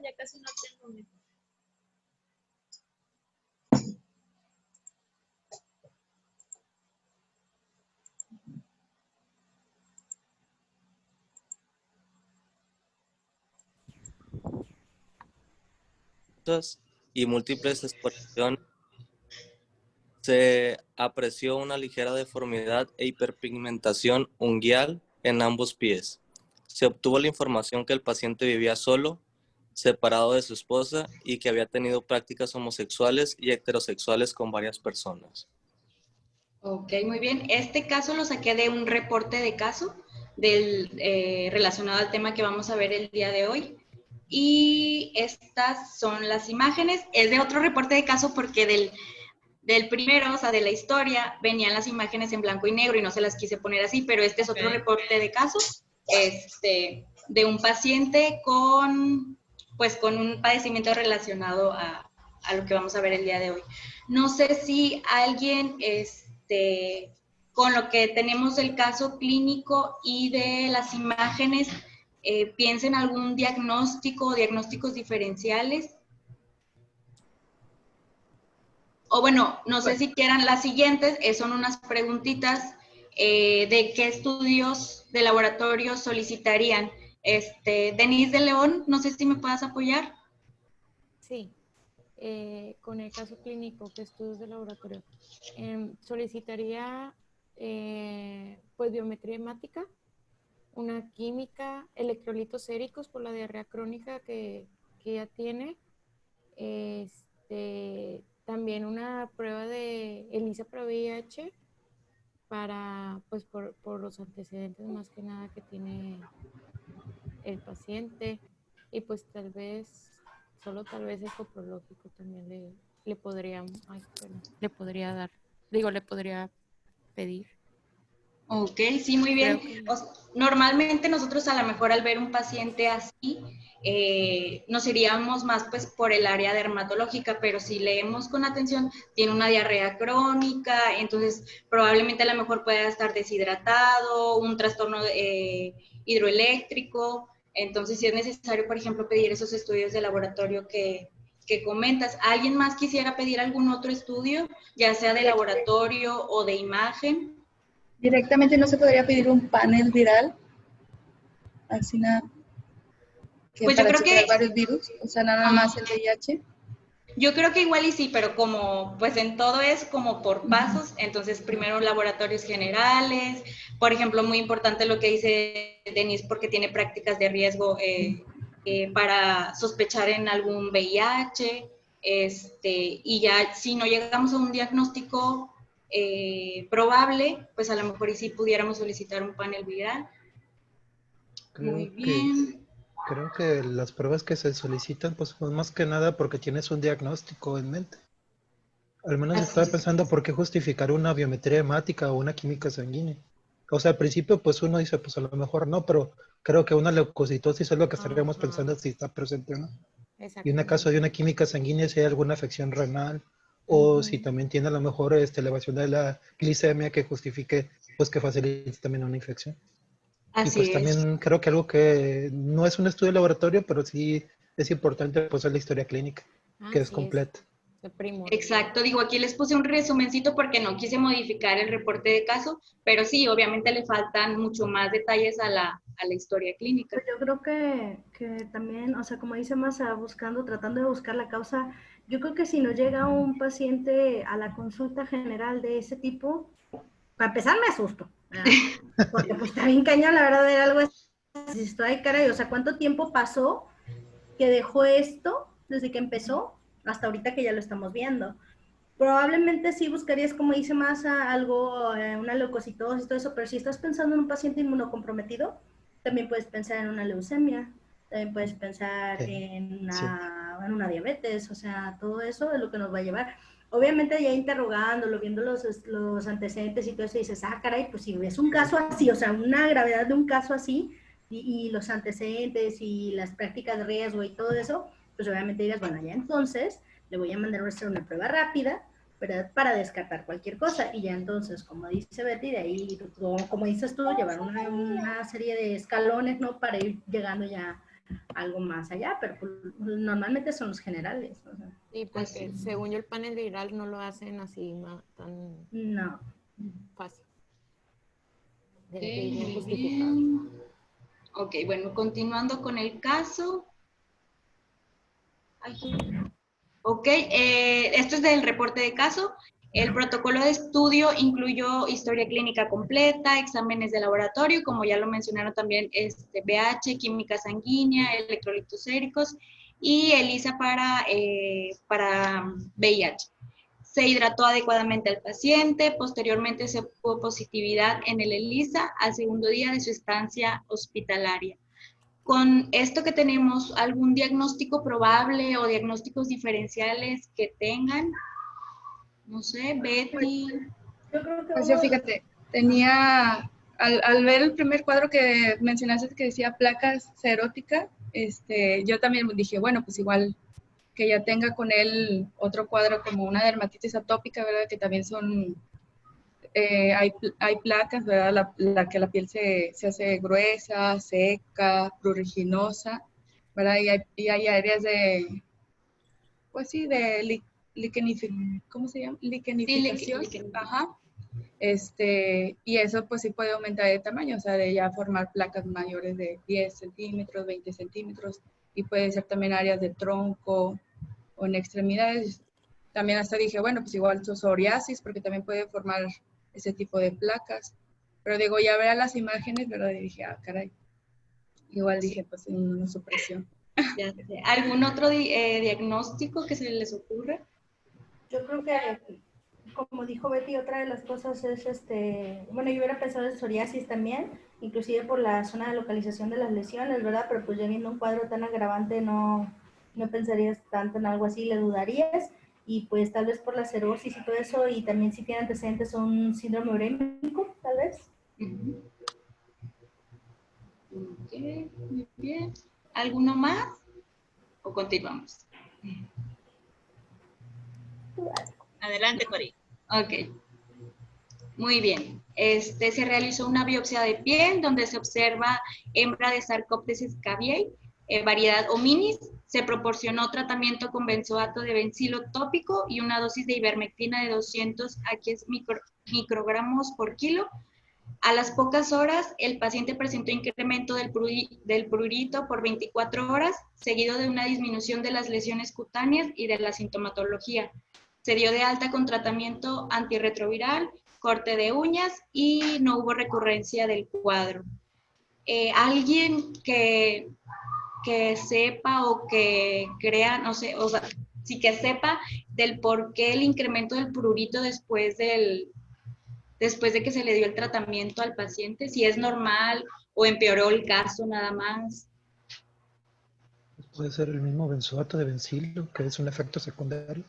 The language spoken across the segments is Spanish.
ya casi no tengo. Y múltiples exploraciones, se apreció una ligera deformidad e hiperpigmentación unguial en ambos pies. Se obtuvo la información que el paciente vivía solo, separado de su esposa y que había tenido prácticas homosexuales y heterosexuales con varias personas. Ok, muy bien. Este caso lo saqué de un reporte de caso relacionado al tema que vamos a ver el día de hoy. Y estas son las imágenes. Es de otro reporte de caso porque del primero, o sea, de la historia, venían las imágenes en blanco y negro y no se las quise poner así, pero este es otro reporte de caso de un paciente pues, con un padecimiento relacionado a lo que vamos a ver el día de hoy. No sé si alguien, con lo que tenemos del caso clínico y de las imágenes, piensa en algún diagnóstico o diagnósticos diferenciales. O bueno, no sé si quieran las siguientes, son unas preguntitas de qué estudios de laboratorio solicitarían. Denise de León, no sé si me puedas apoyar. Sí, con el caso clínico, ¿qué estudios de laboratorio? Solicitaría pues biometría hemática, una química, electrolitos séricos por la diarrea crónica que ya tiene, también una prueba de ELISA para VIH para, pues por los antecedentes más que nada que tiene el paciente, y pues tal vez, solo tal vez el coprológico también le podría dar, le podría pedir. Ok, sí, muy bien. Normalmente nosotros a lo mejor al ver un paciente así, nos iríamos más pues por el área dermatológica, pero si leemos con atención, tiene una diarrea crónica, entonces probablemente a lo mejor pueda estar deshidratado, un trastorno hidroeléctrico, entonces si es necesario, por ejemplo, pedir esos estudios de laboratorio que comentas. ¿Alguien más quisiera pedir algún otro estudio, ya sea de laboratorio o de imagen? Directamente no se podría pedir un panel viral, así nada, pues para yo creo checar que varios virus, o sea, nada más el VIH. Yo creo que igual y sí, pero como pues en todo es como por pasos, entonces primero laboratorios generales, por ejemplo, muy importante lo que dice Denise porque tiene prácticas de riesgo para sospechar en algún VIH, y ya si no llegamos a un diagnóstico probable, pues a lo mejor y sí pudiéramos solicitar un panel viral. Muy bien. Creo que las pruebas que se solicitan pues son más que nada porque tienes un diagnóstico en mente. Al menos estaba pensando por qué justificar una biometría hemática o una química sanguínea. O sea, al principio pues uno dice pues a lo mejor no, pero creo que una leucocitosis es lo que estaríamos pensando si está presente o no. Y en el caso de una química sanguínea si hay alguna afección renal o si también tiene a lo mejor elevación de la glicemia que justifique pues que facilite también una infección. Y pues también creo que algo que no es un estudio de laboratorio, pero sí es importante pues es la historia clínica, que es completa. Exacto, digo, aquí les puse un resumencito porque no quise modificar el reporte de caso, pero sí, obviamente le faltan mucho más detalles a la historia clínica. Pues yo creo que también, o sea, como dice Masa, tratando de buscar la causa, yo creo que si nos llega un paciente a la consulta general de ese tipo, para empezar me asusto, porque pues está bien cañón, la verdad, ver algo así, esto, ay, caray, o sea, ¿cuánto tiempo pasó que dejó esto desde que empezó hasta ahorita que ya lo estamos viendo? Probablemente sí buscarías, como dice Masa, algo, una leucocitosis, todo eso, pero si estás pensando en un paciente inmunocomprometido, también puedes pensar en una leucemia, también puedes pensar en una diabetes, o sea, todo eso es lo que nos va a llevar. Obviamente ya interrogándolo, viendo los antecedentes y todo eso, dices, caray, pues si ves un caso así, o sea, una gravedad de un caso así, y los antecedentes y las prácticas de riesgo y todo eso, pues obviamente digas, bueno, ya entonces le voy a mandar a hacer una prueba rápida, ¿verdad? Para descartar cualquier cosa. Y ya entonces, como dice Betty, de ahí, como dices tú, llevar una serie de escalones, ¿no? Para ir llegando ya algo más allá, pero pues, normalmente son los generales. O sea, Sí, porque según yo el panel viral no lo hacen así tan no. fácil. Ok, De muy justificado. bien. Ok, bueno, continuando con el caso. Ay. Ok, esto es del reporte de caso. El protocolo de estudio incluyó historia clínica completa, exámenes de laboratorio, como ya lo mencionaron también, pH, química sanguínea, electrolitos séricos y ELISA para VIH. Se hidrató adecuadamente al paciente, posteriormente se obtuvo positividad en el ELISA al segundo día de su estancia hospitalaria. Con esto que tenemos, ¿algún diagnóstico probable o diagnósticos diferenciales que tengan? No sé, Betty. Yo creo que Pues yo fíjate, tenía, al ver el primer cuadro que mencionaste que decía placas seróticas, yo también dije, bueno, pues igual que ya tenga con él otro cuadro como una dermatitis atópica, ¿verdad? Que también son, hay placas, ¿verdad? La que la piel se hace gruesa, seca, pruriginosa, ¿verdad? Y hay áreas de, pues sí, de ¿cómo se llama? Liquenificación. Ajá. Y eso pues sí puede aumentar de tamaño, o sea, de ya formar placas mayores de 10 centímetros, 20 centímetros, y puede ser también áreas de tronco o en extremidades. También hasta dije, bueno, pues igual psoriasis, porque también puede formar ese tipo de placas. Pero digo, ya verá las imágenes, ¿verdad? Y dije, ah, caray. Igual dije, pues una supresión. Ya sé. ¿Algún otro diagnóstico que se les ocurra? Yo creo que, como dijo Betty, otra de las cosas es, bueno, yo hubiera pensado en psoriasis también, inclusive por la zona de localización de las lesiones, ¿verdad? Pero pues ya viendo un cuadro tan agravante no pensarías tanto en algo así, le dudarías, y pues tal vez por la cirrosis y todo eso, y también si tiene antecedentes un síndrome urémico, tal vez. Ok, muy bien. ¿Alguno más? ¿O continuamos? Adelante, Cori. Ok, muy bien. Se realizó una biopsia de piel donde se observa hembra de Sarcoptes scabiei, variedad hominis. Se proporcionó tratamiento con benzoato de bencilo tópico y una dosis de ivermectina de 200 microgramos por kilo. A las pocas horas, el paciente presentó incremento del prurito por 24 horas, seguido de una disminución de las lesiones cutáneas y de la sintomatología. Se dio de alta con tratamiento antirretroviral, corte de uñas y no hubo recurrencia del cuadro. Alguien que sepa o que crea, no sé, o sea, sí que sepa del por qué el incremento del prurito después de que se le dio el tratamiento al paciente, si es normal o empeoró el caso nada más. Puede ser el mismo benzoato de bencilo, que es un efecto secundario.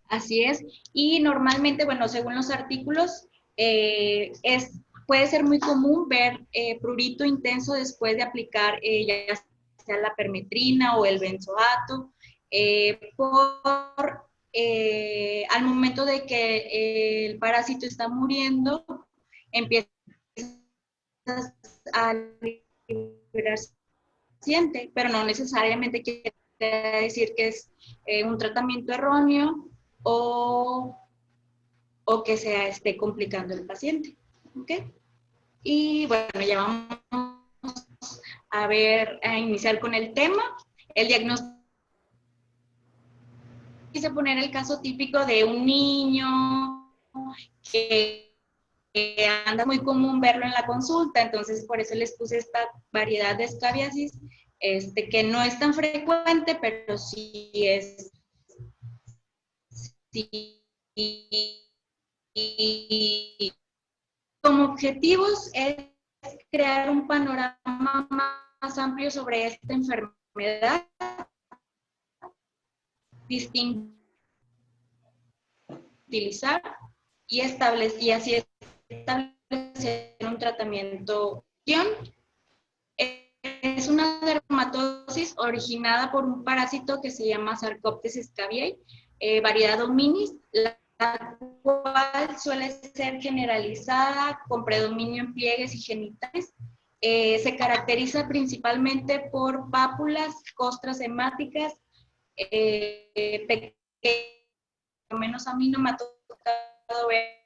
Así es, y normalmente, bueno, según los artículos, puede ser muy común ver prurito intenso después de aplicar ya sea la permetrina o el benzoato, al momento de que el parásito está muriendo, empieza a liberarse paciente, pero no necesariamente quiere decir que es un tratamiento erróneo o que se esté complicando el paciente. ¿Ok? Y bueno, ya vamos a iniciar con el tema. El diagnóstico. Quise poner el caso típico de un niño que anda muy común verlo en la consulta, entonces por eso les puse esta variedad de escabiasis, que no es tan frecuente, pero sí es, sí, y como objetivos es crear un panorama más amplio sobre esta enfermedad, distinguir, utilizar y así establecer un tratamiento. Es una dermatosis originada por un parásito que se llama Sarcoptes scabiei, variedad hominis, la cual suele ser generalizada con predominio en pliegues y genitales. Se caracteriza principalmente por pápulas, costras hemáticas, por lo menos a mí no me ha tocado ver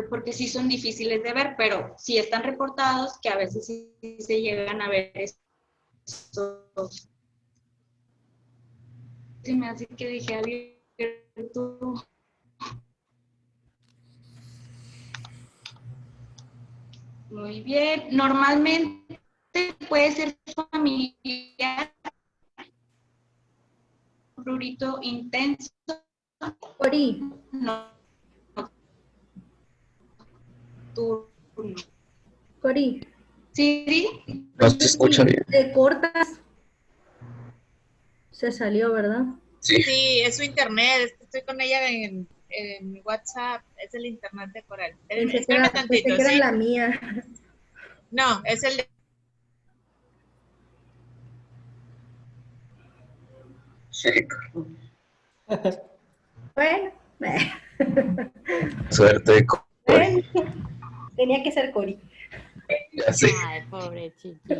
porque sí son difíciles de ver, pero sí están reportados que a veces sí se llegan a ver estos. Se me hace que dije abierto. Muy bien. Normalmente puede ser familiar, prurito intenso. Cori, No. Turno. Cori, Sí, No se escucha bien. te cortas. Se salió, ¿verdad? Sí. Sí, es su internet, es que estoy con ella en mi WhatsApp, es el internet de Coral. Pensé Espérame que tantito, era ¿sí? la mía. No, es el de... Sí. Bueno, Suerte. bueno, tenía que ser Cori. Ya sé. Ay, pobre chiquita.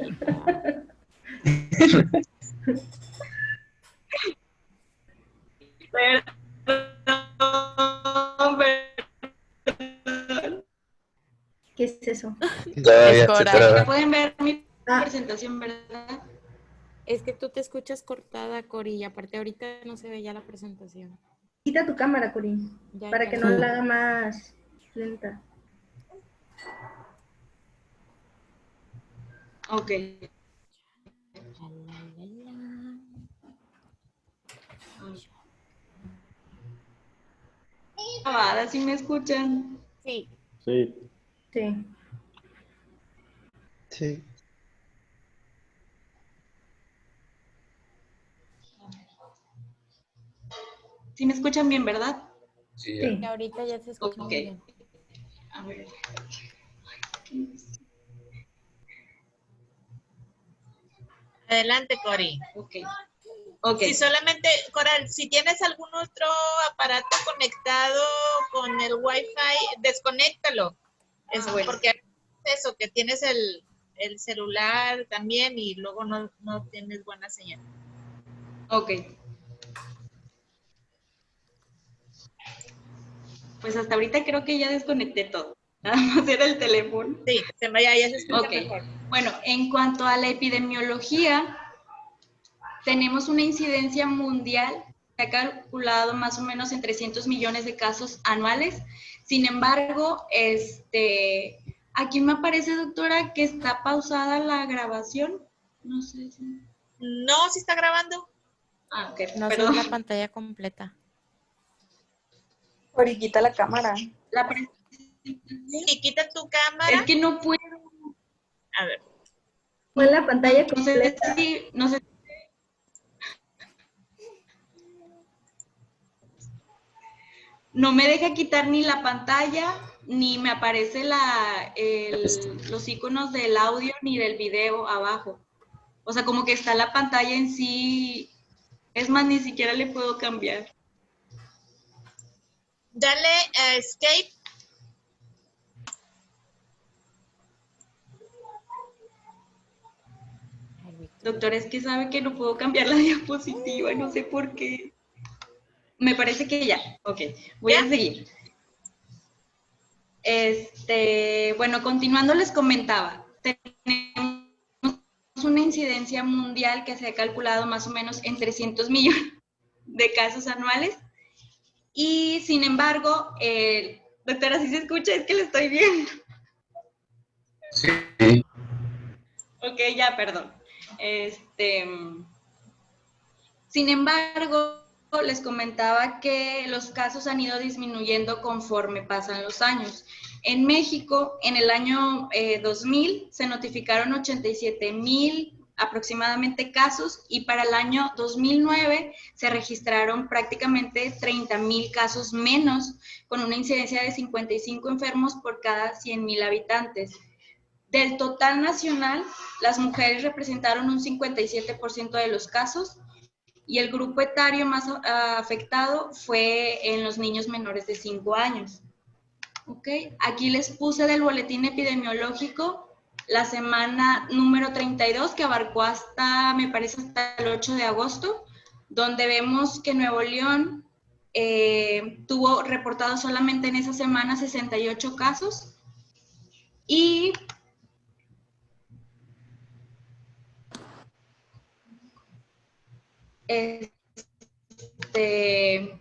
Perdón, perdón. ¿Qué es eso? Todavía se Coral. traba. Pueden ver mi Ah. presentación, ¿verdad? Es que tú te escuchas cortada, Cori, y aparte ahorita no se ve ya la presentación. Quita tu cámara, Cori, Ya, para ya que la- no la haga más lenta. Ok. La, la, la, la. Ahora sí me escuchan. Sí, Sí, Sí. Sí. Sí me escuchan bien, ¿verdad? Sí, y ya. ahorita ya se escucha Ok. muy bien. A ver. Adelante, Cori. Ok. Ok. Si solamente, Coral, si tienes algún otro aparato conectado con el Wi-Fi, desconéctalo. Es bueno. porque es eso, que tienes el celular también y luego no tienes buena señal. Ok. Pues hasta ahorita creo que ya desconecté todo. Nada más era el teléfono. Sí, ya se escucha Ok. mejor. Bueno, en cuanto a la epidemiología, tenemos una incidencia mundial que ha calculado más o menos en 300 millones de casos anuales. Sin embargo, aquí me aparece, doctora, que está pausada la grabación. No sé si... No, si está grabando. Ah, ok, No se ve perdón. la pantalla completa. Cori, quita la cámara. La Si quita tu cámara, Es que no puedo. a ver. Fue en la pantalla No sé completa. si... No sé. No me deja quitar ni la pantalla, ni me aparece los iconos del audio ni del video abajo. O sea, como que está la pantalla en sí. Es más, ni siquiera le puedo cambiar. Dale a escape. Ay, Víctor. Doctor, es que sabe que no puedo cambiar la diapositiva, no sé por qué. Me parece que ya. Ok, voy a seguir. Bueno, continuando les comentaba, tenemos una incidencia mundial que se ha calculado más o menos en 300 millones de casos anuales y sin embargo, doctora, si se escucha, es que le estoy viendo. Sí. Ok, ya, perdón. Sin embargo, les comentaba que los casos han ido disminuyendo conforme pasan los años. En México, en el año 2000, se notificaron 87,000 aproximadamente casos y para el año 2009 se registraron prácticamente 30,000 casos menos, con una incidencia de 55 enfermos por cada 100,000 habitantes. Del total nacional, las mujeres representaron un 57% de los casos y el grupo etario más afectado fue en los niños menores de 5 años. ¿Ok? Aquí les puse del boletín epidemiológico la semana número 32, que abarcó hasta, me parece, hasta el 8 de agosto, donde vemos que Nuevo León tuvo reportado solamente en esa semana 68 casos y de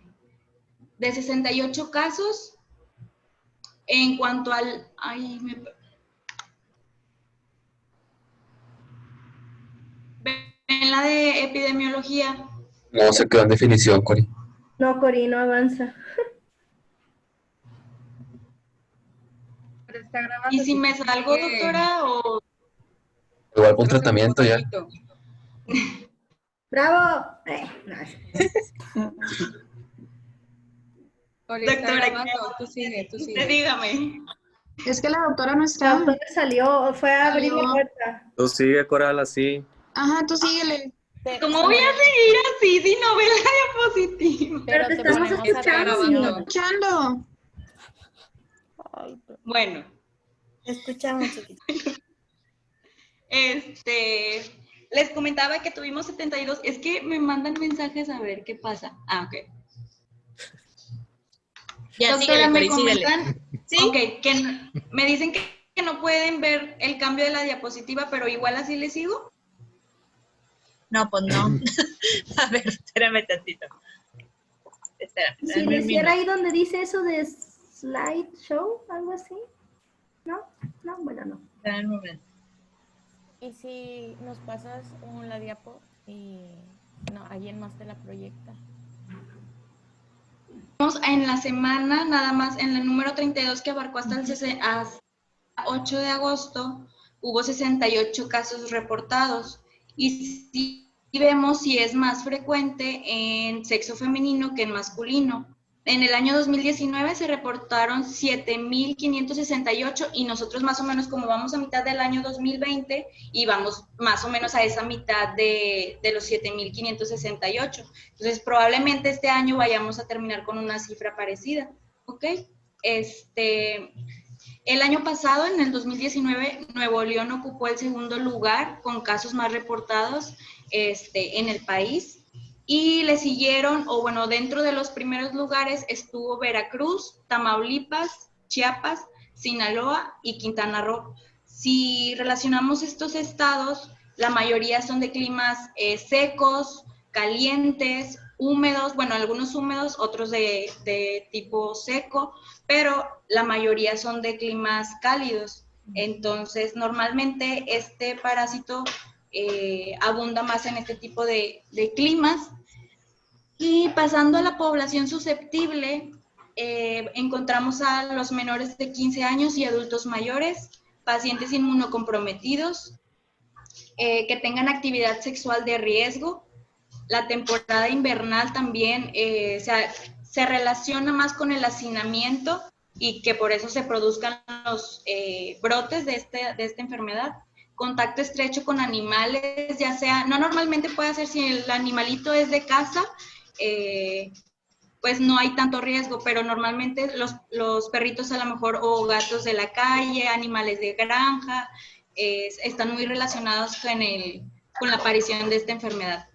68 casos, en cuanto al... ¿Ven la de epidemiología? No, se quedó en definición, Cori. No, Cori, no avanza. Pero está grabando. ¿Y si me salgo, doctora, o...? Igual con tratamiento ya. ¡Bravo! No. Doctora, tú sigue. dígame. Es que la doctora no La está. doctora salió, fue a abrir la Salió. puerta. Tú sigue, Coral, así. Ajá, tú síguele. ¿Cómo voy a seguir así si no ve la diapositiva? Pero te estamos ponemos escuchando. atención. Escuchando. Bueno, Escuchamos, chiquito. les comentaba que tuvimos 72. Es que me mandan mensajes a ver qué pasa. Ah, ok. Ya, Doctora, síguele, me Cori, síguele. comentan, ¿Sí? ok, me dicen que no pueden ver el cambio de la diapositiva, pero igual así les sigo. No, pues no. A ver, espérame tantito. Espérame. Si dame le un cierra minuto. ahí donde dice eso de slideshow, algo así. ¿No? No, bueno, no. Dame un momento. Y si nos pasas la diapo y no, alguien más te la proyecta. En la semana, nada más, en el número 32 que abarcó hasta el 8 de agosto, hubo 68 casos reportados. Y si vemos si es más frecuente en sexo femenino que en masculino. En el año 2019 se reportaron 7,568 y nosotros más o menos como vamos a mitad del año 2020 y vamos más o menos a esa mitad de los 7,568. Entonces probablemente este año vayamos a terminar con una cifra parecida, ¿ok? El año pasado, en el 2019, Nuevo León ocupó el segundo lugar con casos más reportados en el país. Y le siguieron, o bueno, dentro de los primeros lugares estuvo Veracruz, Tamaulipas, Chiapas, Sinaloa y Quintana Roo. Si relacionamos estos estados, la mayoría son de climas secos, calientes, húmedos, bueno, algunos húmedos, otros de tipo seco, pero la mayoría son de climas cálidos. Entonces, normalmente este parásito abunda más en este tipo de climas. Y pasando a la población susceptible, encontramos a los menores de 15 años y adultos mayores, pacientes inmunocomprometidos, que tengan actividad sexual de riesgo. La temporada invernal también se relaciona más con el hacinamiento y que por eso se produzcan los brotes de esta enfermedad. Contacto estrecho con animales, ya sea, no normalmente puede hacer si el animalito es de casa, pues no hay tanto riesgo, pero normalmente los perritos a lo mejor o gatos de la calle, animales de granja, están muy relacionados con la aparición de esta enfermedad.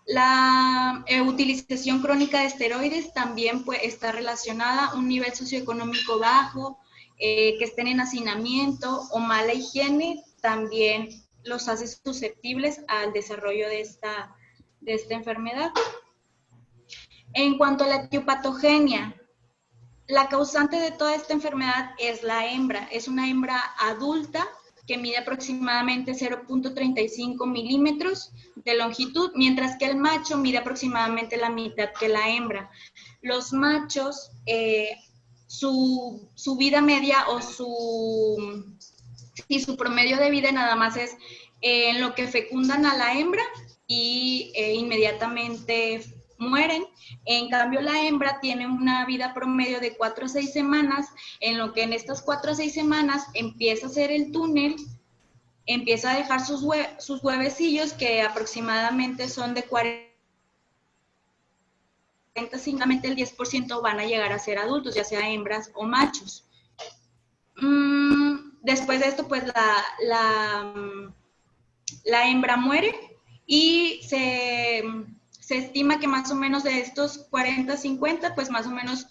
La utilización crónica de esteroides también está relacionada a un nivel socioeconómico bajo, que estén en hacinamiento o mala higiene, también los hace susceptibles al desarrollo de esta enfermedad. En cuanto a la etiopatogenia, la causante de toda esta enfermedad es la hembra. Es una hembra adulta que mide aproximadamente 0.35 milímetros de longitud, mientras que el macho mide aproximadamente la mitad que la hembra. Los machos, su vida media o su promedio de vida nada más es en lo que fecundan a la hembra y inmediatamente mueren. En cambio, la hembra tiene una vida promedio de 4 a 6 semanas, en lo que en estas 4 a 6 semanas empieza a hacer el túnel, empieza a dejar sus huevecillos, que aproximadamente son de 40 50% el 10% van a llegar a ser adultos, ya sea hembras o machos. Después de esto, pues la hembra muere y se estima que más o menos de estos 40, 50, pues más o menos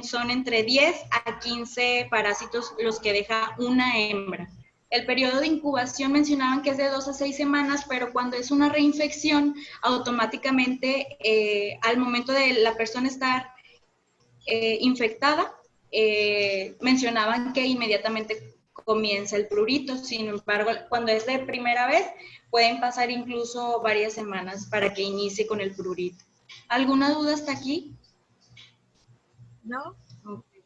son entre 10 a 15 parásitos los que deja una hembra. El periodo de incubación mencionaban que es de 2 a 6 semanas, pero cuando es una reinfección, automáticamente al momento de la persona estar infectada, mencionaban que inmediatamente comienza el prurito. Sin embargo, cuando es de primera vez, pueden pasar incluso varias semanas para que inicie con el prurito. ¿Alguna duda hasta aquí? ¿No? Okay.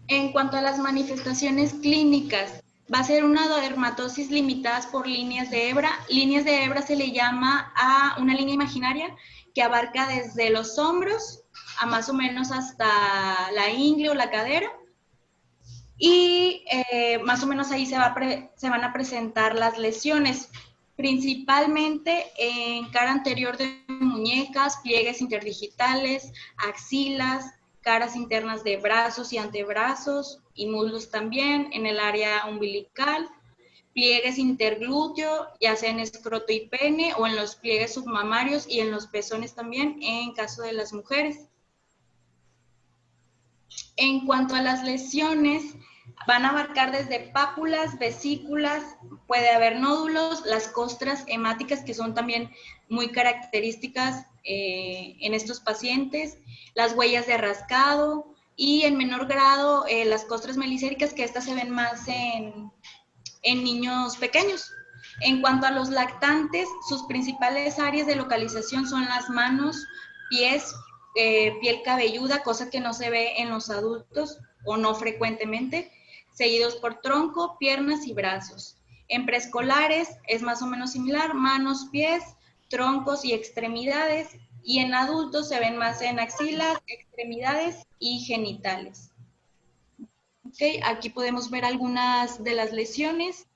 En cuanto a las manifestaciones clínicas, va a ser una dermatosis limitada por líneas de hebra. Líneas de hebra se le llama a una línea imaginaria que abarca desde los hombros a más o menos hasta la ingle o la cadera. Y más o menos ahí se van a presentar las lesiones, principalmente en cara anterior de muñecas, pliegues interdigitales, axilas, caras internas de brazos y antebrazos y muslos también, en el área umbilical, pliegues interglúteo, ya sea en escroto y pene, o en los pliegues submamarios y en los pezones también, en caso de las mujeres. En cuanto a las lesiones, van a abarcar desde pápulas, vesículas, puede haber nódulos, las costras hemáticas, que son también muy características en estos pacientes, las huellas de rascado y en menor grado las costras melicéricas, que estas se ven más en niños pequeños. En cuanto a los lactantes, sus principales áreas de localización son las manos, pies, piel cabelluda, cosa que no se ve en los adultos o no frecuentemente, seguidos por tronco, piernas y brazos. En preescolares es más o menos similar, manos, pies, troncos y extremidades, y en adultos se ven más en axilas, extremidades y genitales. Okay, aquí podemos ver algunas de las lesiones.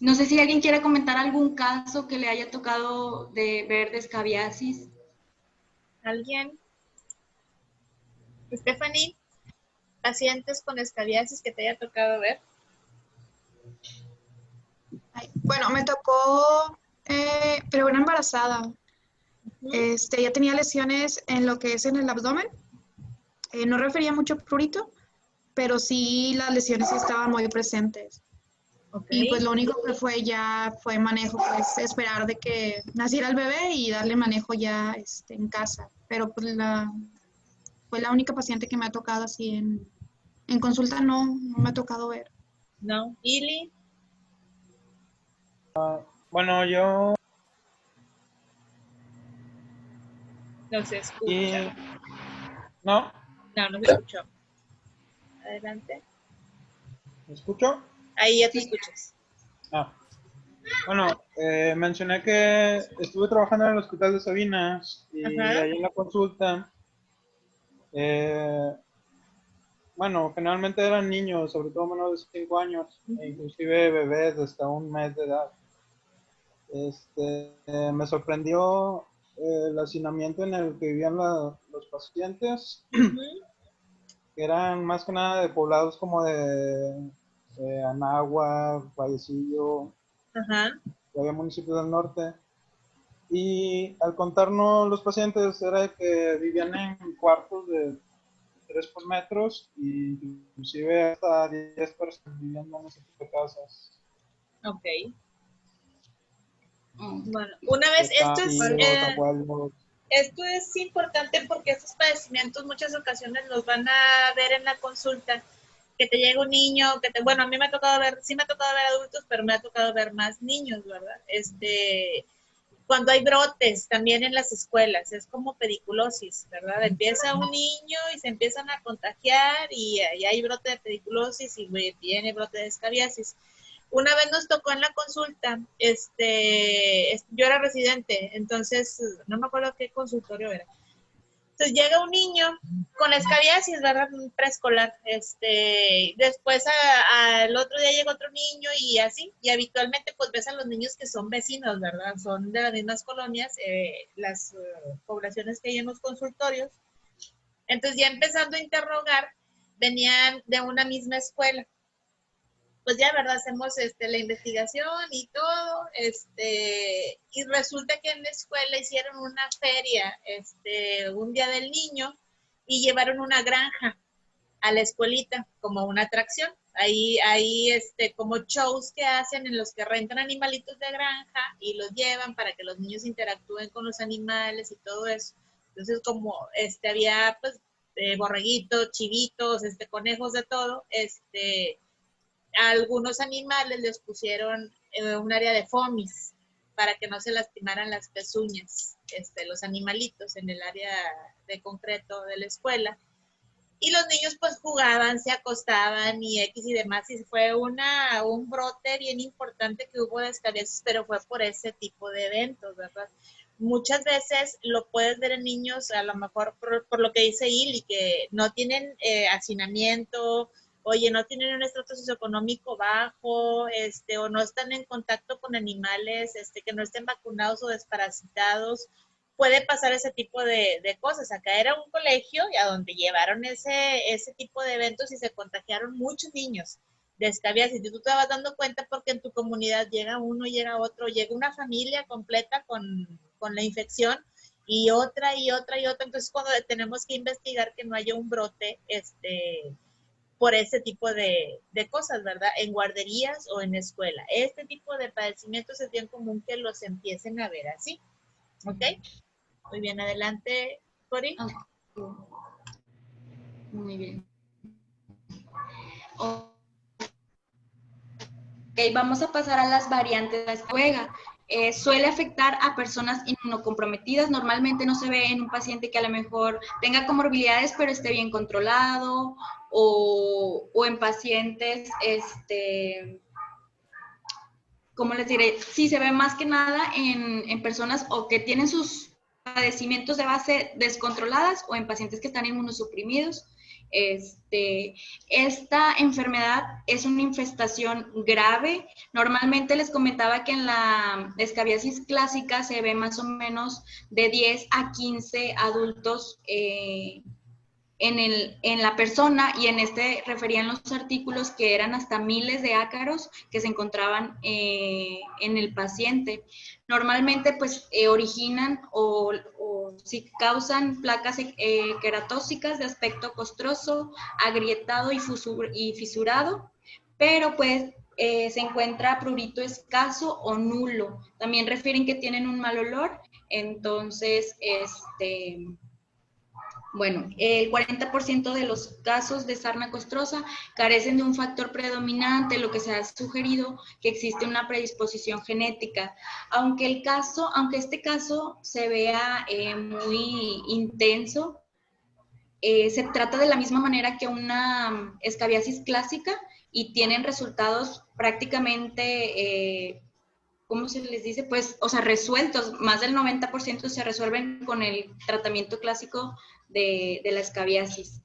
No sé si alguien quiere comentar algún caso que le haya tocado de ver de escabiasis. ¿Alguien? Stephanie, pacientes con escabiasis que te haya tocado ver. Bueno, me tocó, pero era embarazada. Ya tenía lesiones en lo que es en el abdomen. No refería mucho a prurito, pero sí las lesiones sí estaban muy presentes. Okay. Y pues lo único que fue manejo, pues esperar de que naciera el bebé y darle manejo ya en casa. Pero pues fue la única paciente que me ha tocado así en consulta, no me ha tocado ver. No. ¿Ili? Bueno, yo... No se escucha. ¿No? No, no se escuchó. Adelante. ¿Me escucho? Ahí ya te escuchas. Bueno, mencioné que estuve trabajando en el hospital de Sabinas y ahí en la consulta, bueno, generalmente eran niños, sobre todo menores de 5 años, e inclusive bebés de hasta 1 mes de edad. Me sorprendió el hacinamiento en el que vivían los pacientes, que eran más que nada de poblados como de Anáhuac, Vallecillo, que había municipios del norte. Y al contarnos los pacientes era que vivían en cuartos de 3 por metros, y inclusive hasta 10 personas viviendo en ese tipo de casas. Ok. Bueno, una vez, esto es importante porque estos padecimientos muchas ocasiones los van a ver en la consulta, que te llega un niño, bueno, a mí me ha tocado ver, sí me ha tocado ver adultos, pero me ha tocado ver más niños, ¿verdad? Cuando hay brotes también en las escuelas, es como pediculosis, ¿verdad? Empieza un niño y se empiezan a contagiar y hay brote de pediculosis y tiene brote de escabiasis. Una vez nos tocó en la consulta, yo era residente, entonces no me acuerdo qué consultorio era. Entonces llega un niño Con escabiasis, ¿verdad? Preescolar. Después al otro día llega otro niño y así, y habitualmente pues ves a los niños que son vecinos, ¿verdad? Son de las mismas colonias, las poblaciones que hay en los consultorios. Entonces ya empezando a interrogar, venían de una misma escuela. Pues ya, ¿verdad? Hacemos la investigación y todo, y resulta que en la escuela hicieron una feria, un día del niño, y llevaron una granja a la escuelita como una atracción. Ahí como shows que hacen en los que rentan animalitos de granja y los llevan para que los niños interactúen con los animales y todo eso. Entonces, como había pues borreguitos, chivitos, conejos, de todo, a algunos animales les pusieron un área de fomis para que no se lastimaran las pezuñas, los animalitos en el área de concreto de la escuela. Y los niños pues jugaban, se acostaban y X y demás, y fue un brote bien importante que hubo de escabiasis, pero fue por ese tipo de eventos, ¿verdad? Muchas veces lo puedes ver en niños, a lo mejor por lo que dice Ili, que no tienen hacinamiento, oye, no tienen un estrato socioeconómico bajo, o no están en contacto con animales, que no estén vacunados o desparasitados. Puede pasar ese tipo de cosas. Acá era un colegio y a donde llevaron ese tipo de eventos y se contagiaron muchos niños de escabiasis. Y tú te vas dando cuenta porque en tu comunidad llega uno, llega otro, llega una familia completa con la infección y otra y otra y otra. Entonces, cuando tenemos que investigar que no haya un brote, por ese tipo de cosas, ¿verdad? En guarderías o en escuela. Este tipo de padecimientos es bien común que los empiecen a ver así. ¿Ok? Muy bien, adelante, Cori. Muy bien. Ok, vamos a pasar a las variantes de esta juega. Suele afectar a personas inmunocomprometidas. Normalmente no se ve en un paciente que a lo mejor tenga comorbilidades, pero esté bien controlado, o en pacientes, ¿cómo les diré? Sí, se ve más que nada en personas o que tienen sus padecimientos de base descontroladas o en pacientes que están inmunosuprimidos. Esta enfermedad es una infestación grave. Normalmente les comentaba que en la escabiasis clásica se ve más o menos de 10 a 15 adultos en la persona, y en referían los artículos que eran hasta miles de ácaros que se encontraban en el paciente. Normalmente pues originan o si causan placas queratóxicas de aspecto costroso, agrietado y fisurado, pero pues se encuentra prurito escaso o nulo. También refieren que tienen un mal olor. Entonces, bueno, el 40% de los casos de sarna costrosa carecen de un factor predominante, lo que se ha sugerido que existe una predisposición genética. Aunque este caso se vea muy intenso, se trata de la misma manera que una escabiasis clásica y tienen resultados prácticamente, ¿cómo se les dice? Pues, o sea, resueltos. Más del 90% se resuelven con el tratamiento clásico de la escabiasis.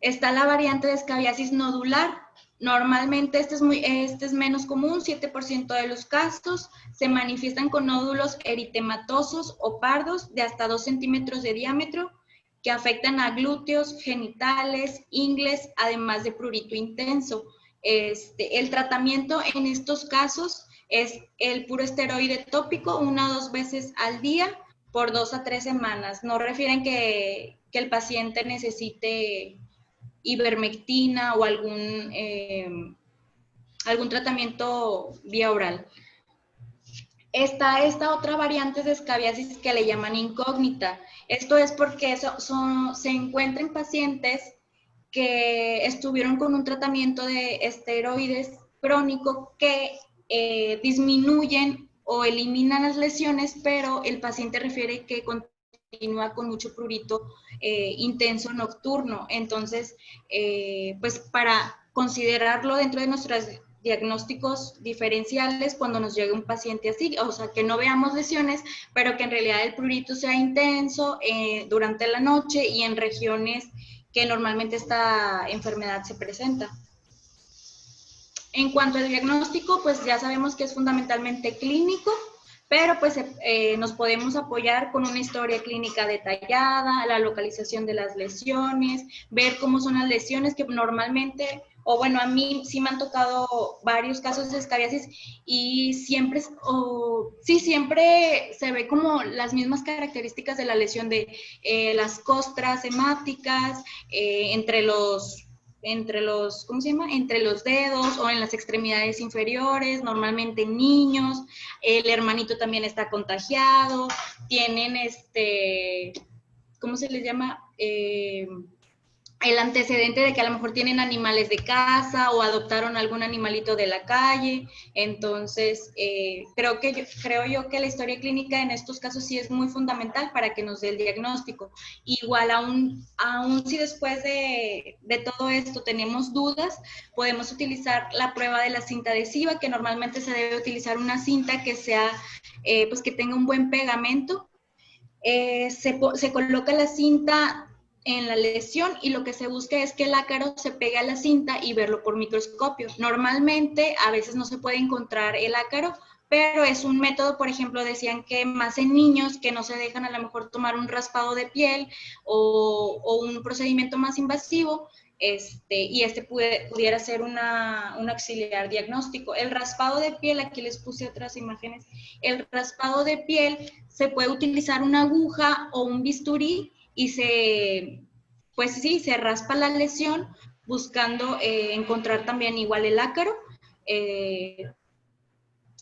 Está la variante de escabiasis nodular. Normalmente este es menos común, 7% de los casos. Se manifiestan con nódulos eritematosos o pardos de hasta 2 centímetros de diámetro que afectan a glúteos, genitales, ingles, además de prurito intenso. El tratamiento en estos casos es el puro esteroide tópico 1 o 2 veces al día por 2 a 3 semanas. No refieren que el paciente necesite ivermectina o algún tratamiento vía oral. Está esta otra variante de escabiasis que le llaman incógnita. Esto es porque se encuentra en pacientes que estuvieron con un tratamiento de esteroides crónico que disminuyen o eliminan las lesiones, pero el paciente refiere que continúa con mucho prurito intenso nocturno. Entonces, pues para considerarlo dentro de diagnósticos diferenciales cuando nos llegue un paciente así, o sea, que no veamos lesiones, pero que en realidad el prurito sea intenso durante la noche y en regiones que normalmente esta enfermedad se presenta. En cuanto al diagnóstico, pues ya sabemos que es fundamentalmente clínico, pero pues nos podemos apoyar con una historia clínica detallada, la localización de las lesiones, ver cómo son las lesiones que normalmente, o bueno, a mí sí me han tocado varios casos de escabiasis y siempre, siempre se ve como las mismas características de la lesión de las costras hemáticas, entre los, ¿cómo se llama? Entre los dedos o en las extremidades inferiores, normalmente en niños. El hermanito también está contagiado, tienen ¿cómo se les llama? El antecedente de que a lo mejor tienen animales de casa o adoptaron algún animalito de la calle. Entonces, creo yo que la historia clínica en estos casos sí es muy fundamental para que nos dé el diagnóstico. Igual, aún si después de todo esto tenemos dudas, podemos utilizar la prueba de la cinta adhesiva, que normalmente se debe utilizar una cinta que sea, pues que tenga un buen pegamento. Se coloca la cinta en la lesión y lo que se busca es que el ácaro se pegue a la cinta y verlo por microscopio. Normalmente a veces no se puede encontrar el ácaro, pero es un método, por ejemplo, decían que más en niños que no se dejan a lo mejor tomar un raspado de piel o un procedimiento más invasivo, y pudiera ser un auxiliar diagnóstico. El raspado de piel, aquí les puse otras imágenes, el raspado de piel se puede utilizar una aguja o un bisturí y se raspa la lesión buscando encontrar también igual el ácaro,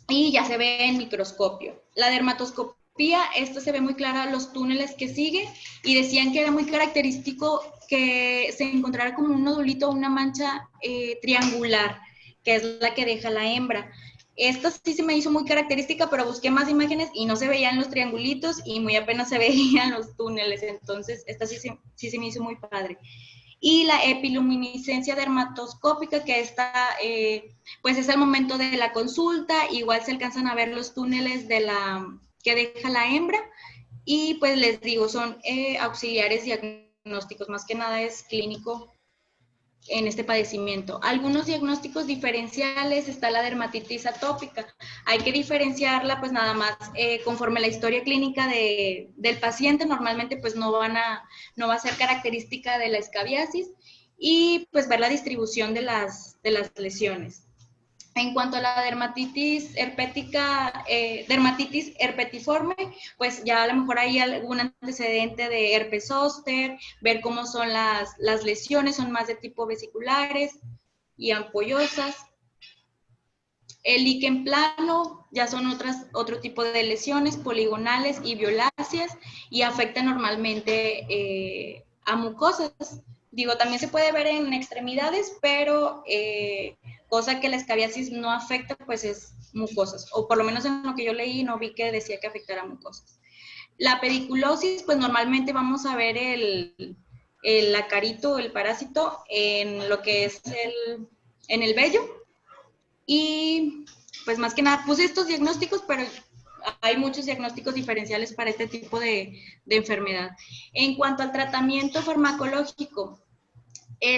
y ya se ve en microscopio. La dermatoscopía, esto se ve muy clara los túneles que sigue, y decían que era muy característico que se encontrara como un nodulito o una mancha triangular, que es la que deja la hembra. Esta sí se me hizo muy característica, pero busqué más imágenes y no se veían los triangulitos y muy apenas se veían los túneles, entonces esta sí se me hizo muy padre. Y la epiluminiscencia dermatoscópica, que esta, pues es el momento de la consulta, igual se alcanzan a ver los túneles que deja la hembra, y pues les digo, son auxiliares diagnósticos, más que nada es clínico en este padecimiento. Algunos diagnósticos diferenciales, está la dermatitis atópica. Hay que diferenciarla pues nada más conforme la historia clínica del paciente. Normalmente pues no va a ser característica de la escabiasis, y pues ver la distribución de las lesiones. En cuanto a la dermatitis herpética, dermatitis herpetiforme, pues ya a lo mejor hay algún antecedente de herpes zóster, ver cómo son las lesiones, son más de tipo vesiculares y ampollosas. El líquen plano ya son otro tipo de lesiones poligonales y violáceas, y afectan normalmente a mucosas. Digo, también se puede ver en extremidades, pero cosa que la escabiasis no afecta, pues es mucosas, o por lo menos en lo que yo leí no vi que decía que afectara mucosas. La pediculosis, pues normalmente vamos a ver el acarito, el parásito, en lo que es en el vello, y pues más que nada puse estos diagnósticos, pero hay muchos diagnósticos diferenciales para este tipo de enfermedad. En cuanto al tratamiento farmacológico,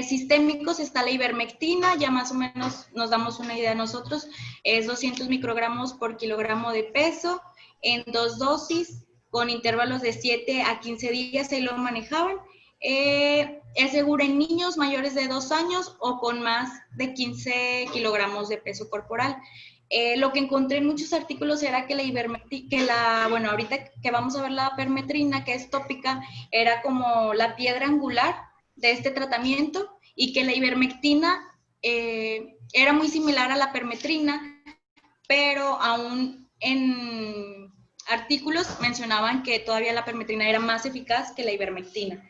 sistémicos, está la ivermectina, ya más o menos nos damos una idea nosotros, es 200 microgramos por kilogramo de peso, en 2 dosis, con intervalos de 7 a 15 días se lo manejaban. Es seguro en niños mayores de 2 años o con más de 15 kilogramos de peso corporal. Lo que encontré en muchos artículos era que bueno, ahorita que vamos a ver la permetrina, que es tópica, era como la piedra angular de este tratamiento, y que la ivermectina era muy similar a la permetrina, pero aún en artículos mencionaban que todavía la permetrina era más eficaz que la ivermectina.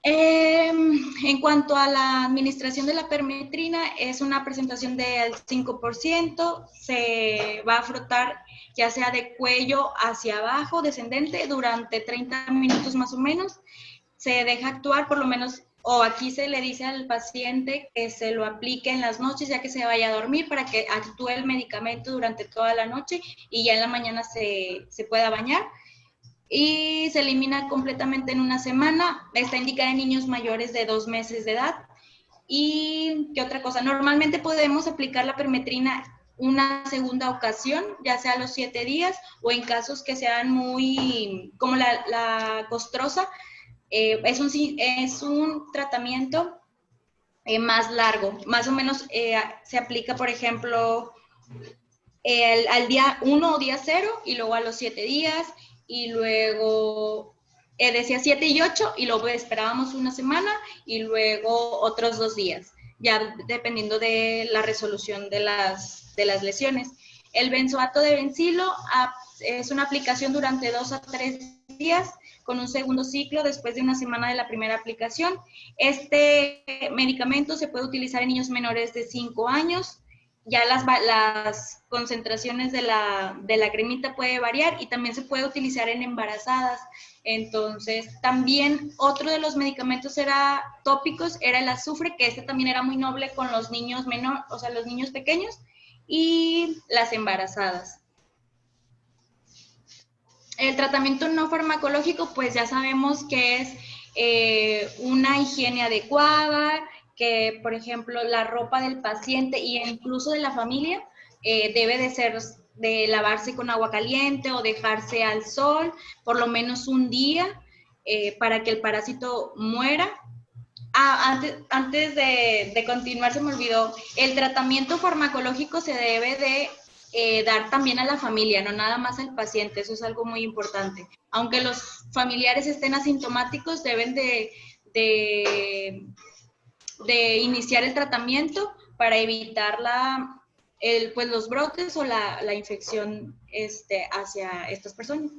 En cuanto a la administración de la permetrina, es una presentación del 5%, se va a frotar ya sea de cuello hacia abajo, descendente, durante 30 minutos más o menos. Se deja actuar por lo menos o aquí se le dice al paciente que se lo aplique en las noches ya que se vaya a dormir para que actúe el medicamento durante toda la noche y ya en la mañana se pueda bañar. Y se elimina completamente en una semana. Está indicada en niños mayores de 2 meses de edad. ¿Y qué otra cosa? Normalmente podemos aplicar la permetrina una segunda ocasión, ya sea a los 7 días o en casos que sean muy, como la costrosa, es un tratamiento más largo. Más o menos se aplica, por ejemplo, al día 1 o día 0 y luego a los 7 días y luego decía 7 y 8 y luego esperábamos una semana y luego otros 2 días, ya dependiendo de la resolución de las lesiones. El benzoato de bencilo es una aplicación durante 2 a 3 días con un segundo ciclo después de una semana de la primera aplicación. Este medicamento se puede utilizar en niños menores de 5 años. Ya las concentraciones de la cremita puede variar y también se puede utilizar en embarazadas. Entonces, también otro de los medicamentos tópicos era el azufre, que este también era muy noble con los niños menores, o sea, los niños pequeños y las embarazadas. El tratamiento no farmacológico, pues ya sabemos que es una higiene adecuada, que, por ejemplo, la ropa del paciente e incluso de la familia debe de lavarse con agua caliente o dejarse al sol por lo menos un día para que el parásito muera. Antes de continuar se me olvidó, el tratamiento farmacológico se debe de dar también a la familia, no nada más al paciente, eso es algo muy importante. Aunque los familiares estén asintomáticos, deben de iniciar el tratamiento para evitar pues los brotes o la infección hacia estas personas.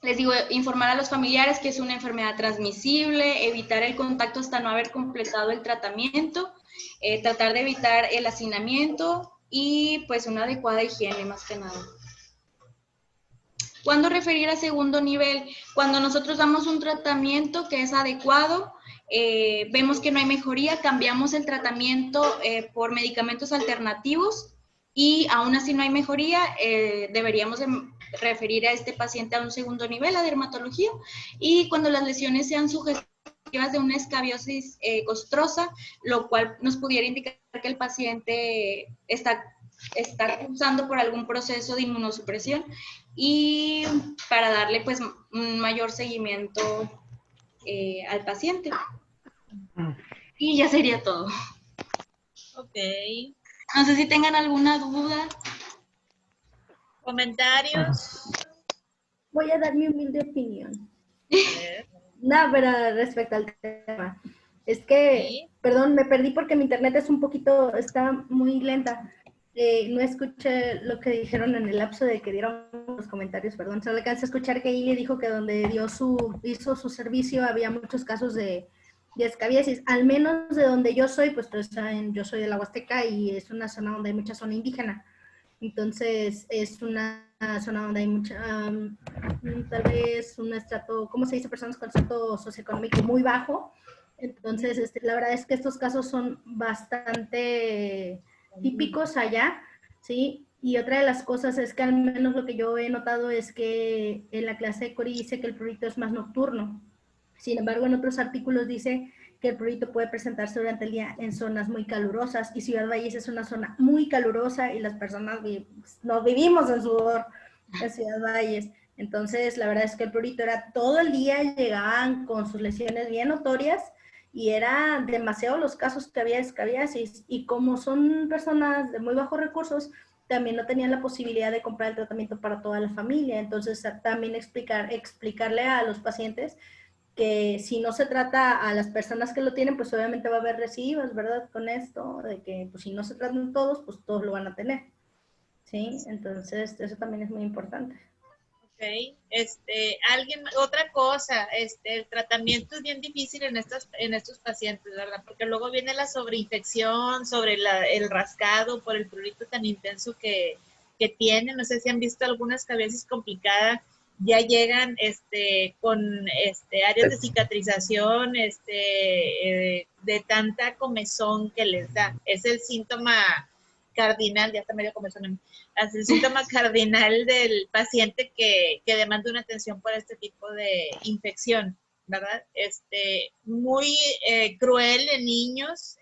Les digo, informar a los familiares que es una enfermedad transmisible, evitar el contacto hasta no haber completado el tratamiento, tratar de evitar el hacinamiento y pues una adecuada higiene más que nada. ¿Cuándo referir a segundo nivel? Cuando nosotros damos un tratamiento que es adecuado, vemos que no hay mejoría, cambiamos el tratamiento por medicamentos alternativos y aún así no hay mejoría, deberíamos referir a este paciente a un segundo nivel, a dermatología, y cuando las lesiones sean sugestivas de una escabiosis costrosa, lo cual nos pudiera indicar que el paciente está cursando por algún proceso de inmunosupresión y para darle pues un mayor seguimiento al paciente. Y ya sería todo. Ok. No sé si tengan alguna duda. ¿Comentarios? Voy a dar mi humilde opinión. No, pero respecto al tema. Es que, ¿Sí? perdón, me perdí porque mi internet está muy lenta. No escuché lo que dijeron en el lapso de que dieron los comentarios, perdón. Solo alcancé a escuchar que Ili dijo que donde hizo su servicio había muchos casos de escabiasis. Al menos de donde yo soy, pues ustedes saben, yo soy de la Huasteca y es una zona donde hay mucha zona indígena. Entonces, es una zona donde hay mucha, tal vez un estrato, ¿cómo se dice? Personas con estrato socioeconómico muy bajo. Entonces, la verdad es que estos casos son bastante típicos allá, ¿sí? Y otra de las cosas es que al menos lo que yo he notado es que en la clase de Cori dice que el prurito es más nocturno. Sin embargo, en otros artículos dice que el prurito puede presentarse durante el día en zonas muy calurosas y Ciudad Valles es una zona muy calurosa y las personas nos vivimos en sudor en Ciudad Valles. Entonces, la verdad es que el prurito era todo el día, llegaban con sus lesiones bien notorias y era demasiado los casos que había de escabiasis. Y como son personas de muy bajos recursos, también no tenían la posibilidad de comprar el tratamiento para toda la familia. Entonces, también explicarle a los pacientes que si no se trata a las personas que lo tienen, pues obviamente va a haber residuos, ¿verdad? Con esto, de que pues si no se tratan todos, pues todos lo van a tener, ¿sí? Entonces, eso también es muy importante. Ok, otra cosa, el tratamiento es bien difícil en estos pacientes, ¿verdad? Porque luego viene la sobreinfección, el rascado por el prurito tan intenso que tienen. No sé si han visto alguna escabiasis complicada ya llegan con áreas de cicatrización, de tanta comezón que les da. Es el síntoma cardinal, ya está medio comezón, es el síntoma cardinal del paciente que demanda una atención por este tipo de infección, ¿verdad? Muy cruel en niños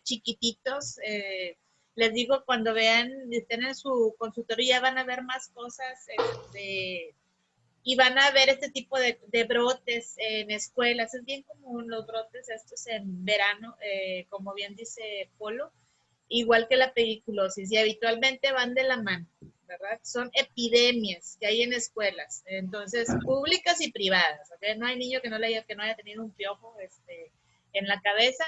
chiquititos. Les digo, cuando estén en su consultorio ya van a ver más cosas, y van a ver este tipo de brotes en escuelas. Es bien común los brotes estos en verano, como bien dice Polo, igual que la pediculosis, y habitualmente van de la mano, ¿verdad? Son epidemias que hay en escuelas, entonces, públicas y privadas, ¿ok? No hay niño que no haya tenido un piojo en la cabeza,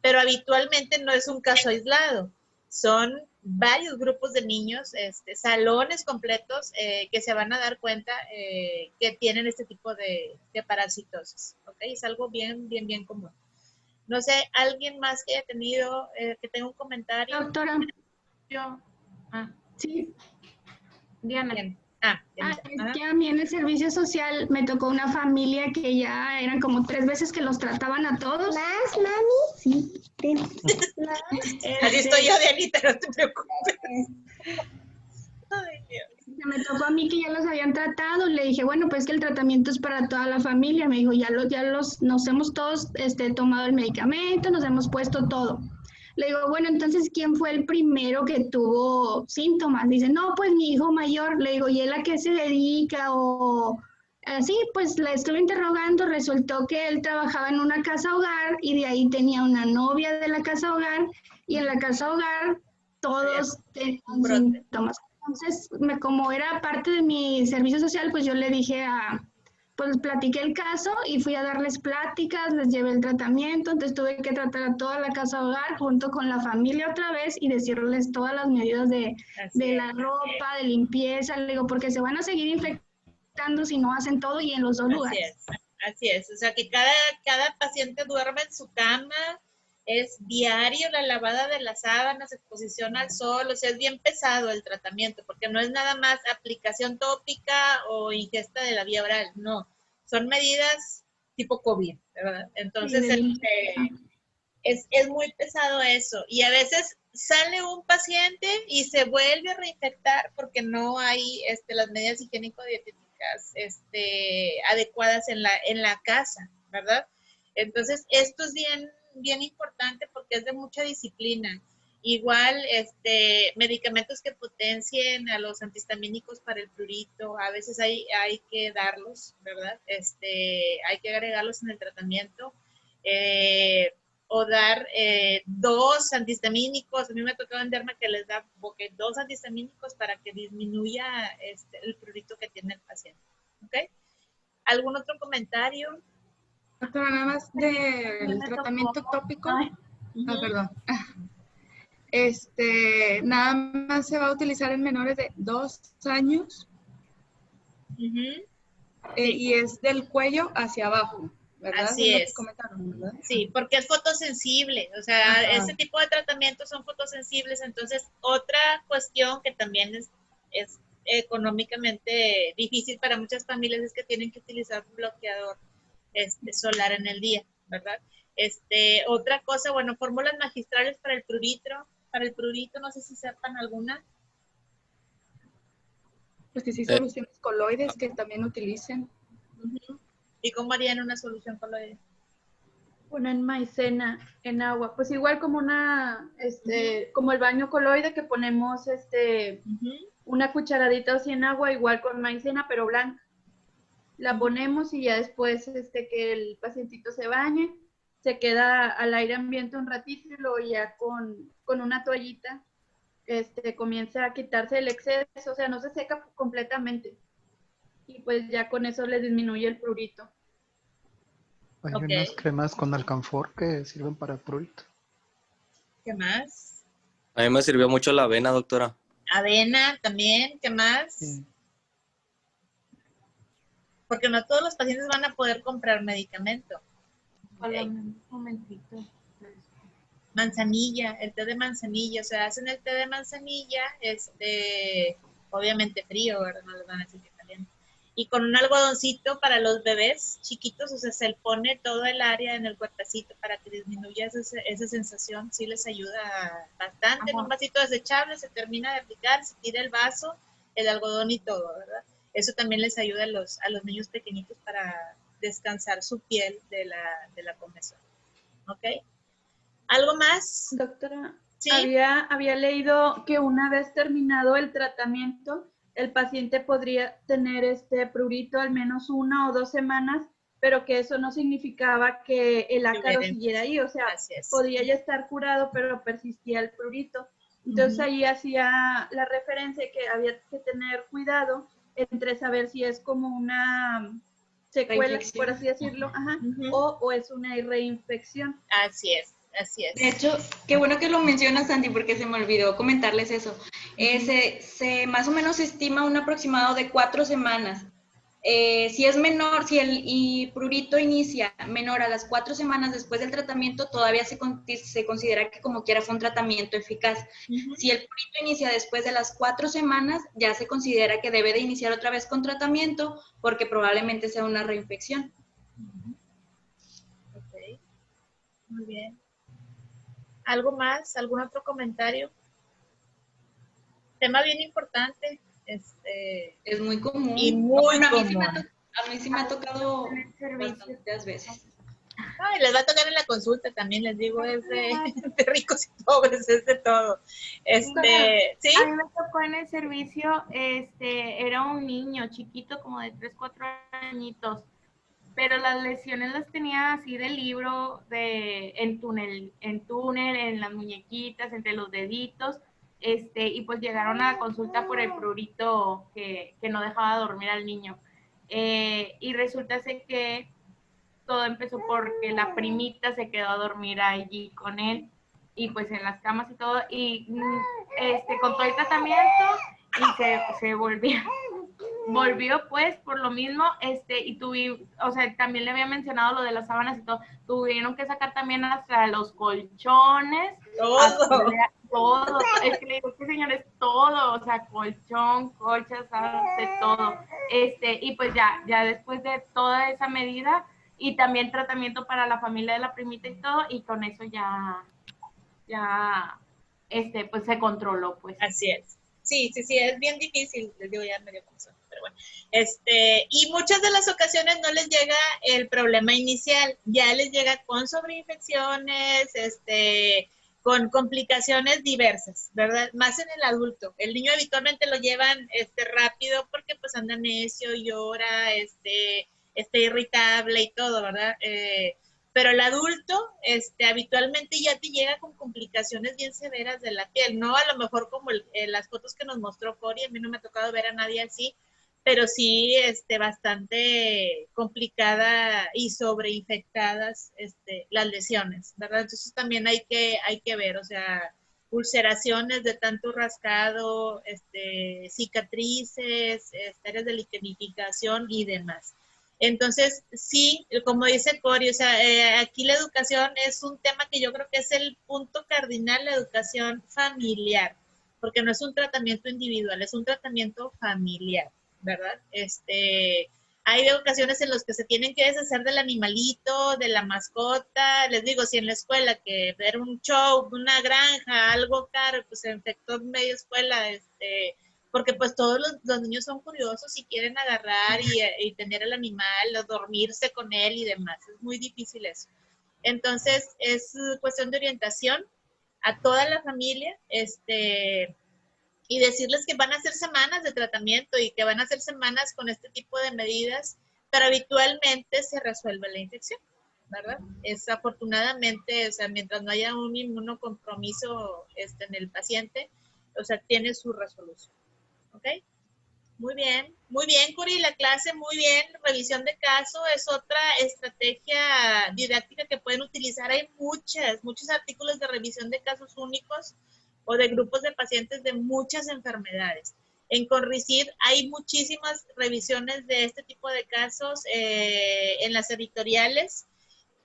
pero habitualmente no es un caso aislado. Son varios grupos de niños, salones completos que se van a dar cuenta que tienen este tipo de parasitosis, ¿ok? Es algo bien, bien, bien común. No sé, ¿alguien más que haya tenido, que tenga un comentario? Doctora. Yo. Sí. Diana. Bien. Diana. Es que a mí en el servicio social me tocó una familia que ya eran como 3 veces que los trataban a todos. ¿Más, mami? Sí. Así estoy yo, Dianita, no te preocupes. Ay, Dios. Me tocó a mí que ya los habían tratado. Le dije, bueno, pues que el tratamiento es para toda la familia. Me dijo, nos hemos todos tomado el medicamento, nos hemos puesto todo. Le digo, bueno, entonces, ¿quién fue el primero que tuvo síntomas? Dice, no, pues mi hijo mayor. Le digo, ¿y él a qué se dedica? O así, pues la estuve interrogando. Resultó que él trabajaba en una casa hogar y de ahí tenía una novia de la casa hogar. Y en la casa hogar todos tenían síntomas. Entonces, como era parte de mi servicio social, pues yo le dije pues platiqué el caso y fui a darles pláticas, les llevé el tratamiento, entonces tuve que tratar a toda la casa hogar junto con la familia otra vez y decirles todas las medidas de la ropa, de limpieza, le digo, porque se van a seguir infectando si no hacen todo y en los dos lugares. Así es, o sea que cada paciente duerme en su cama, es diario la lavada de las sábanas, exposición al sol, o sea, es bien pesado el tratamiento, porque no es nada más aplicación tópica o ingesta de la vía oral, no, son medidas tipo COVID, ¿verdad? Entonces, es muy pesado eso, y a veces sale un paciente y se vuelve a reinfectar porque no hay las medidas higiénico-dietéticas adecuadas en la casa, ¿verdad? Entonces, esto es bien importante porque es de mucha disciplina. Igual, medicamentos que potencien a los antihistamínicos para el prurito, a veces hay que darlos, ¿verdad? Hay que agregarlos en el tratamiento. O dar 2 antihistamínicos. A mí me ha tocado en derma que les da 2 antihistamínicos para que disminuya el prurito que tiene el paciente. ¿Ok? ¿Algún otro comentario? Doctora, nada más del tratamiento tópico. Perdón. Nada más se va a utilizar en menores de 2 años. Y es del cuello hacia abajo, ¿verdad? Así es. ¿Verdad? Sí, porque es fotosensible. O sea, ese tipo de tratamientos son fotosensibles. Entonces, otra cuestión que también es económicamente difícil para muchas familias es que tienen que utilizar un bloqueador solar en el día, ¿verdad? Otra cosa, bueno, fórmulas magistrales para el prurito, no sé si sepan alguna. Pues que sí, soluciones coloides que también utilicen. ¿Y cómo harían una solución coloide? Una en maicena, en agua, pues igual como como el baño coloide que ponemos una cucharadita o así en agua, igual con maicena, pero blanca. La ponemos y ya después que el pacientito se bañe, se queda al aire ambiente un ratito y luego ya con una toallita comienza a quitarse el exceso, o sea, no se seca completamente. Y pues ya con eso le disminuye el prurito. Hay unas cremas con alcanfor que sirven para prurito. ¿Qué más? A mí me sirvió mucho la avena, doctora. Avena también, ¿qué más? Sí. Porque no todos los pacientes van a poder comprar medicamento. Un momentito. Manzanilla, el té de manzanilla, o sea, hacen el té de manzanilla, obviamente frío, ¿verdad? No les van a decir que caliente. y con un algodoncito para los bebés chiquitos, o sea, se le pone todo el área en el cuerpecito para que disminuya esa sensación, sí les ayuda bastante. En un vasito desechable se termina de aplicar, se tira el vaso, el algodón y todo, ¿verdad? Eso también les ayuda a los niños pequeñitos para descansar su piel de la comezón. ¿Ok? ¿Algo más? Doctora, ¿sí? había leído que una vez terminado el tratamiento, el paciente podría tener prurito al menos 1 o 2 semanas, pero que eso no significaba que el ácaro siguiera ahí, o sea, podía ya estar curado, pero persistía el prurito. Entonces ahí hacía la referencia que había que tener cuidado entre saber si es como una secuela, por así decirlo, o es una reinfección. Así es. Así es. De hecho, qué bueno que lo mencionas, Sandy, porque se me olvidó comentarles eso. Se más o menos estima un aproximado de 4 semanas. Si es menor, si el prurito inicia menor a las 4 semanas después del tratamiento, todavía se considera que como quiera fue un tratamiento eficaz. Si el prurito inicia después de las 4 semanas, ya se considera que debe de iniciar otra vez con tratamiento porque probablemente sea una reinfección. Ok, muy bien. ¿Algo más? ¿Algún otro comentario? Tema bien importante. Es muy común. Y muy bueno, común. A mí sí me ha tocado bastantes veces. Ay, les va a tocar en la consulta también, les digo, es de ricos y pobres, es de todo. ¿Sí? A mí me tocó en el servicio, era un niño chiquito, como de 3, 4 añitos, pero las lesiones las tenía así de libro, en túnel, en las muñequitas, entre los deditos, y pues llegaron a la consulta por el prurito que no dejaba dormir al niño. Y resulta ser que todo empezó porque la primita se quedó a dormir allí con él, y pues en las camas y todo, y con todo el tratamiento, y se volvió pues por lo mismo, y o sea, también le había mencionado lo de las sábanas y todo, tuvieron que sacar también hasta los colchones, todo, es que le digo, que señores, todo, o sea, colchón, colchas, sábanas, de todo, y pues ya después de toda esa medida, y también tratamiento para la familia de la primita y todo, y con eso ya, pues se controló, pues. Así es. Sí, es bien difícil, les digo, ya medio comezón, pero bueno. Y muchas de las ocasiones no les llega el problema inicial, ya les llega con sobreinfecciones, con complicaciones diversas, ¿verdad? Más en el adulto. El niño habitualmente lo llevan rápido porque pues anda necio, llora, está irritable y todo, ¿verdad? Pero el adulto habitualmente ya te llega con complicaciones bien severas de la piel, no a lo mejor como las fotos que nos mostró Cori, a mí no me ha tocado ver a nadie así, pero sí bastante complicada y sobreinfectadas las lesiones, ¿verdad? Entonces también hay que ver, o sea, ulceraciones de tanto rascado, cicatrices, áreas de liquenificación y demás. Entonces, sí, como dice Cori, o sea, aquí la educación es un tema que yo creo que es el punto cardinal, la educación familiar, porque no es un tratamiento individual, es un tratamiento familiar, ¿verdad? Hay ocasiones en las que se tienen que deshacer del animalito, de la mascota, les digo, si en la escuela que ver un show, una granja, algo caro, pues se infectó media escuela, porque pues todos los niños son curiosos y quieren agarrar y tener el animal o dormirse con él y demás. Es muy difícil eso. Entonces, es cuestión de orientación a toda la familia, y decirles que van a hacer semanas de tratamiento y que van a hacer semanas con este tipo de medidas, pero habitualmente se resuelve la infección, ¿verdad? Afortunadamente, o sea, mientras no haya un inmunocompromiso en el paciente, o sea, tiene su resolución. ¿Ok? Muy bien, Cori, la clase, muy bien. Revisión de caso es otra estrategia didáctica que pueden utilizar. Hay muchos artículos de revisión de casos únicos o de grupos de pacientes de muchas enfermedades. En Conricid hay muchísimas revisiones de este tipo de casos en las editoriales.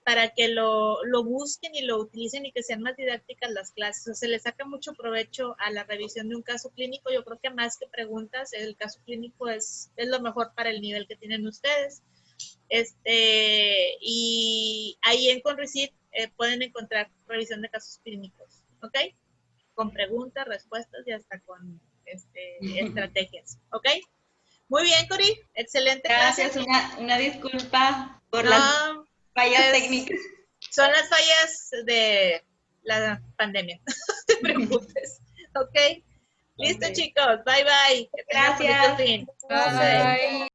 para que lo busquen y lo utilicen y que sean más didácticas las clases. O sea, se le saca mucho provecho a la revisión de un caso clínico. Yo creo que más que preguntas, el caso clínico es lo mejor para el nivel que tienen ustedes. Y ahí en Conrecit pueden encontrar revisión de casos clínicos, ¿ok? Con preguntas, respuestas y hasta con estrategias, ¿ok? Muy bien, Cori, excelente Gracias, clase. una disculpa por las fallas técnicas. Son las fallas de la pandemia, no te preocupes, ¿ok? Listo, chicos, bye bye. Que tengan bonito fin. Bye.